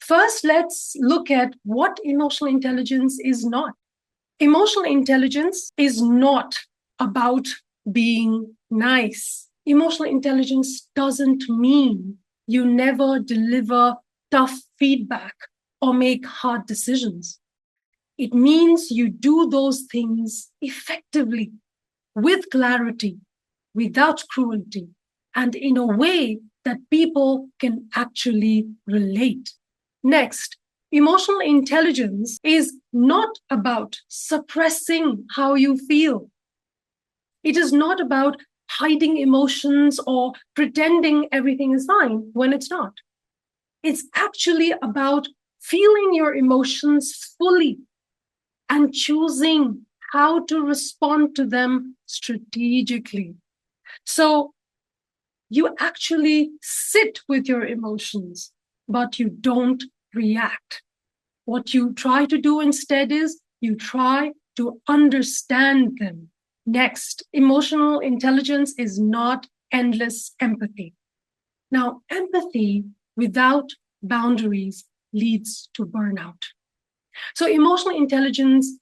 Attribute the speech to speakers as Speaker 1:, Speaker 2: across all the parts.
Speaker 1: First, let's look at what emotional intelligence is not. Emotional intelligence is not about being nice. Emotional intelligence doesn't mean you never deliver tough feedback or make hard decisions. It means you do those things effectively, with clarity, without cruelty, and in a way that people can actually relate. Next, emotional intelligence is not about suppressing how you feel. It is not about hiding emotions or pretending everything is fine when it's not. It's actually about feeling your emotions fully and choosing how to respond to them strategically. So you actually sit with your emotions, but you don't react. What you try to do instead is you try to understand them. Next, emotional intelligence is not endless empathy. Now, empathy without boundaries leads to burnout. So, emotional intelligence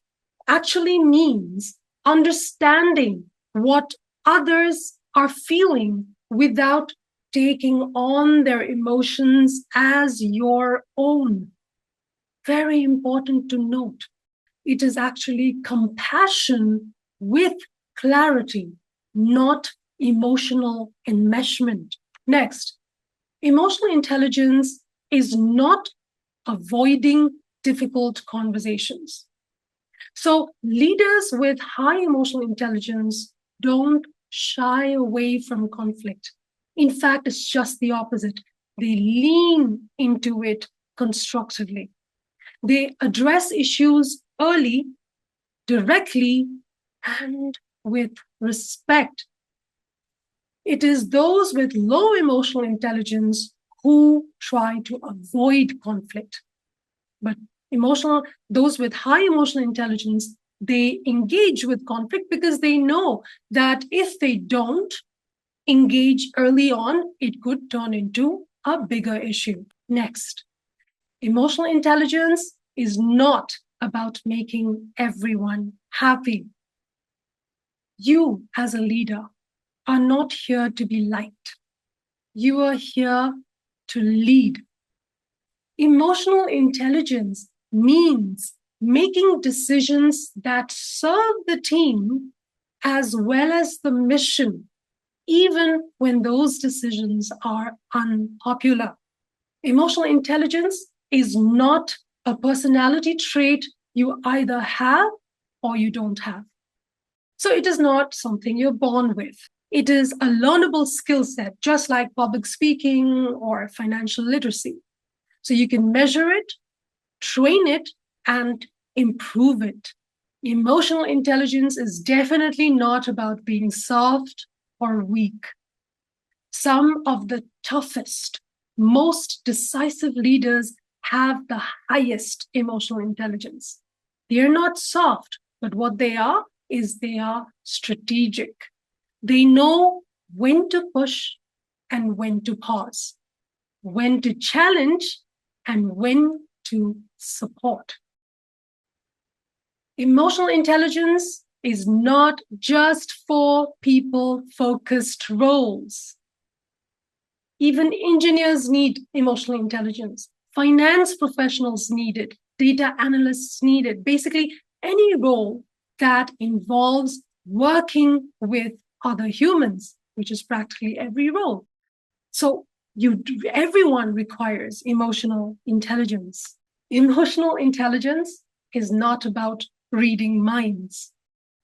Speaker 1: actually means understanding what others are feeling without taking on their emotions as your own. Very important to note. It is actually compassion with clarity, not emotional enmeshment. Next, emotional intelligence is not avoiding difficult conversations. So, leaders with high emotional intelligence don't shy away from conflict. In fact, it's just the opposite. They lean into it constructively. They address issues early, directly, and with respect. It is those with low emotional intelligence who try to avoid conflict. But those with high emotional intelligence, they engage with conflict because they know that if they don't engage early on, it could turn into a bigger issue. Next, emotional intelligence is not about making everyone happy. You, as a leader, are not here to be liked. You are here to lead. Emotional intelligence means making decisions that serve the team as well as the mission, even when those decisions are unpopular. Emotional intelligence is not a personality trait you either have or you don't have. So it is not something you're born with. It is a learnable skill set, just like public speaking or financial literacy. So you can measure it, train it, and improve it. Emotional intelligence is definitely not about being soft or weak. Some of the toughest, most decisive leaders have the highest emotional intelligence. They're not soft, but what they are is they are strategic. They know when to push and when to pause, when to challenge and when to support. Emotional intelligence is not just for people-focused roles. Even engineers need emotional intelligence. Finance professionals need it. Data analysts need it. Basically, any role that involves working with other humans, which is practically every role. So everyone requires emotional intelligence. Emotional intelligence is not about reading minds.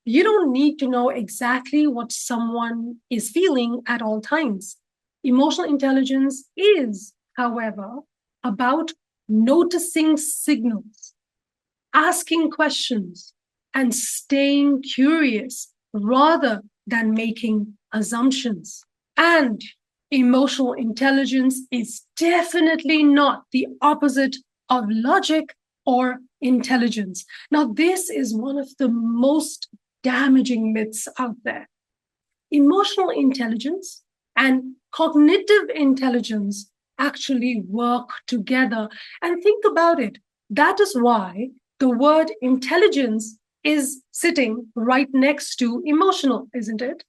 Speaker 1: You don't need to know exactly what someone is feeling at all times. Emotional intelligence is, however, about noticing signals, asking questions, and staying curious rather than making assumptions. And emotional intelligence is definitely not the opposite of logic or intelligence. Now, this is one of the most damaging myths out there. Emotional intelligence and cognitive intelligence actually work together. And think about it. That is why the word intelligence is sitting right next to emotional, isn't it?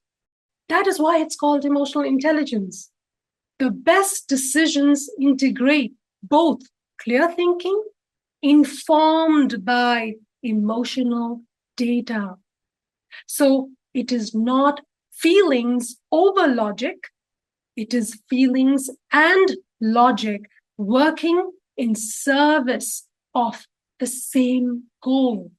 Speaker 1: That is why it's called emotional intelligence. The best decisions integrate both clear thinking informed by emotional data. So it is not feelings over logic, it is feelings and logic working in service of the same goal.